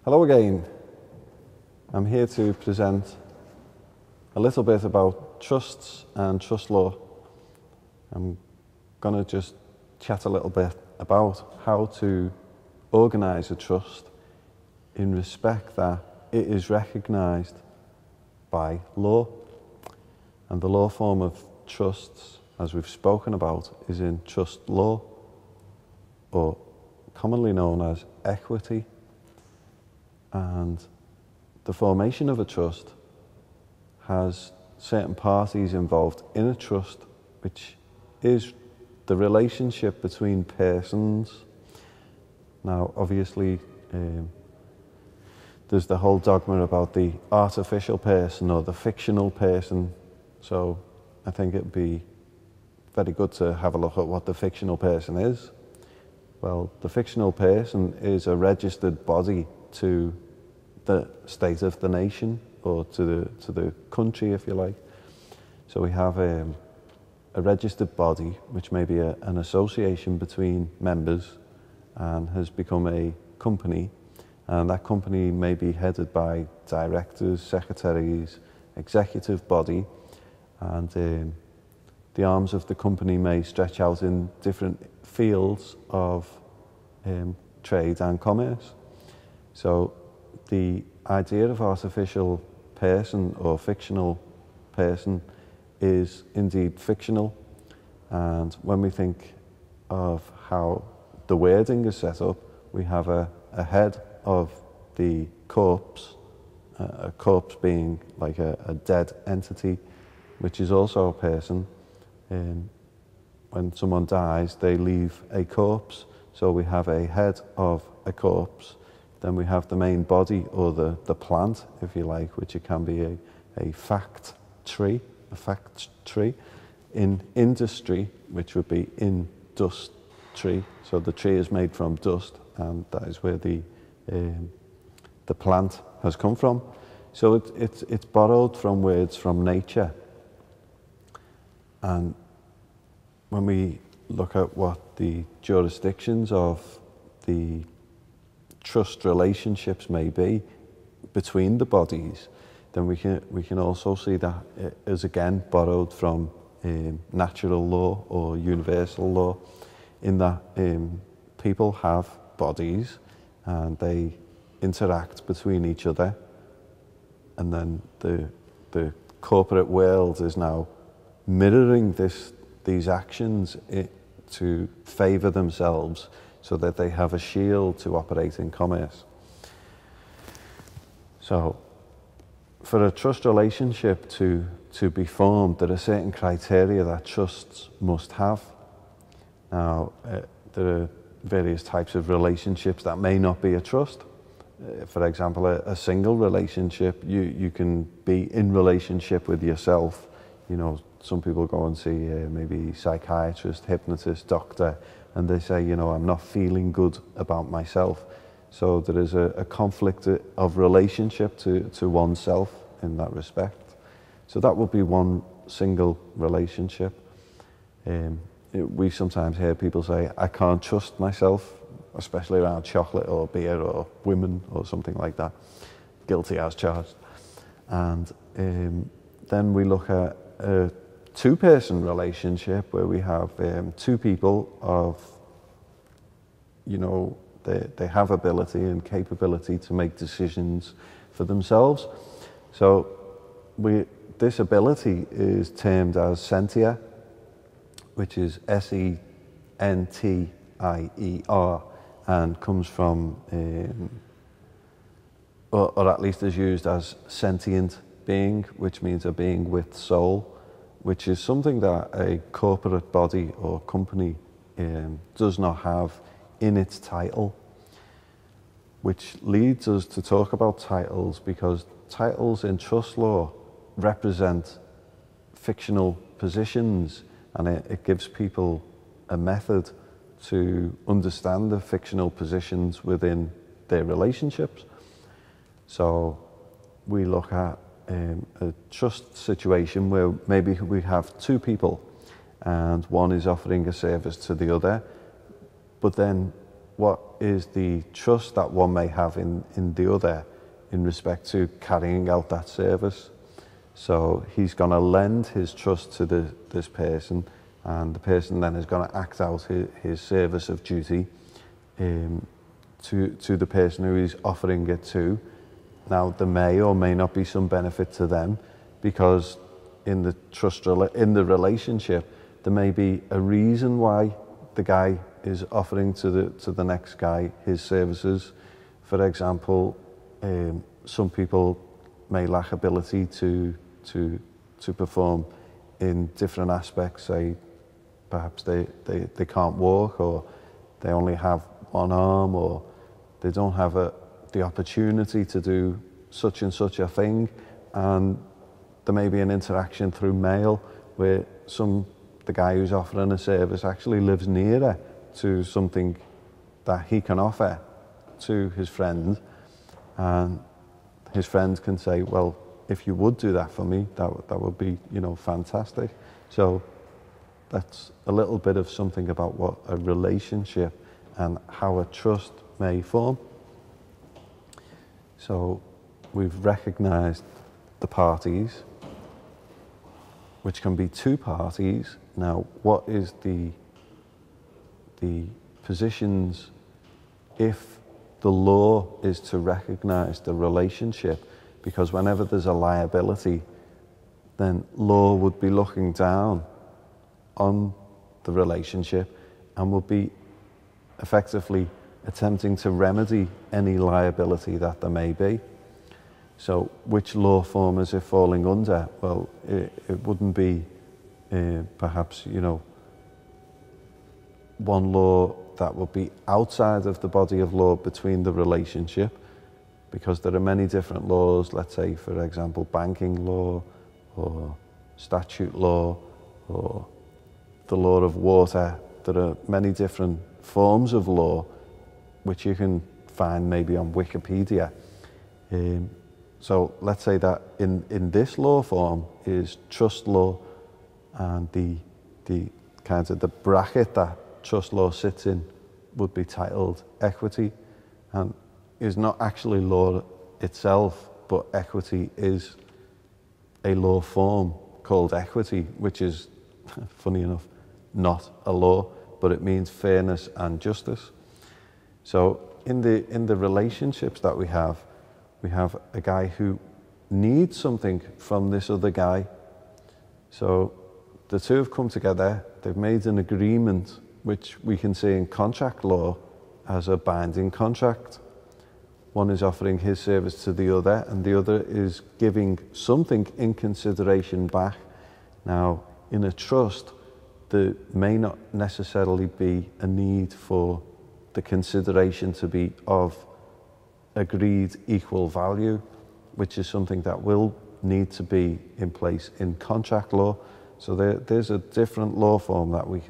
Hello again. I'm here to present a little bit about trusts and trust law. I'm going to just chat a little bit about how to organise a trust in respect that it is recognised by law. And the law form of trusts, as we've spoken about, is in trust law, or commonly known as equity. And the formation of a trust has certain parties involved in a trust, which is the relationship between persons. Now, obviously, there's the whole dogma about the artificial person or the fictional person. So I think it'd be very good to have a look at what the fictional person is. Well, the fictional person is a registered body to the state of the nation, or to the country, if you like. So we have a registered body, which may be an association between members and has become a company. And that company may be headed by directors, secretaries, executive body, and the arms of the company may stretch out in different fields of trade and commerce. So the idea of artificial person or fictional person is indeed fictional. And when we think of how the wording is set up, we have a head of the corpse, a corpse being like a dead entity, which is also a person. When someone dies, they leave a corpse. So we have a head of a corpse. Then we have the main body, or the plant, if you like, which it can be a fact tree. In industry, which would be industry. So the tree is made from dust, and that is where the plant has come from. So it's borrowed from words from nature. And when we look at what the jurisdictions of the trust relationships may be between the bodies, then we can also see that it is again borrowed from natural law or universal law, in that people have bodies and they interact between each other, and then the corporate world is now mirroring these actions to favour themselves, so that they have a shield to operate in commerce. So for a trust relationship to be formed, there are certain criteria that trusts must have. Now, there are various types of relationships that may not be a trust. For example, a single relationship, you can be in relationship with yourself. You know, some people go and see maybe psychiatrist, hypnotist, doctor, and they say, you know, I'm not feeling good about myself. So there is a conflict of relationship to oneself in that respect. So that would be one single relationship. We sometimes hear people say, I can't trust myself, especially around chocolate or beer or women or something like that. Guilty as charged. And then we look at a two-person relationship where we have two people of, you know, they have ability and capability to make decisions for themselves. So this ability is termed as sentia, which is S-E-N-T-I-E-R, and comes from, or at least is used as sentient being, which means a being with soul, which is something that a corporate body or company does not have in its title, which leads us to talk about titles, because titles in trust law represent fictional positions, and it gives people a method to understand the fictional positions within their relationships. So we look at a trust situation where maybe we have two people and one is offering a service to the other, but then what is the trust that one may have in the other in respect to carrying out that service. So he's going to lend his trust to this person, and the person then is going to act out his service of duty to the person who he's offering it to. Now, there may or may not be some benefit to them, because in the relationship, there may be a reason why the guy is offering to the next guy his services. For example, some people may lack ability to perform in different aspects. Say, perhaps they can't walk, or they only have one arm, or they don't have the opportunity to do such and such a thing, and there may be an interaction through mail where the guy who's offering a service actually lives nearer to something that he can offer to his friend, and his friend can say, well, if you would do that for me, that would be, fantastic. So that's a little bit of something about what a relationship and how a trust may form. So we've recognized the parties, which can be two parties. Now, what is the positions if the law is to recognize the relationship? Because whenever there's a liability, then law would be looking down on the relationship and would be effectively attempting to remedy any liability that there may be. So which law form is it falling under? Well, it wouldn't be perhaps, one law that would be outside of the body of law between the relationship, because there are many different laws, let's say, for example, banking law or statute law or the law of water. There are many different forms of law which you can find maybe on Wikipedia. So let's say that in this law form is trust law, and the kind of the bracket that trust law sits in would be titled equity, and is not actually law itself, but equity is a law form called equity, which is, funny enough, not a law, but it means fairness and justice. So in the relationships that we have a guy who needs something from this other guy. So the two have come together, they've made an agreement, which we can see in contract law as a binding contract. One is offering his service to the other, and the other is giving something in consideration back. Now, in a trust, there may not necessarily be a need for the consideration to be of agreed equal value, which is something that will need to be in place in contract law. So there's a different law form that we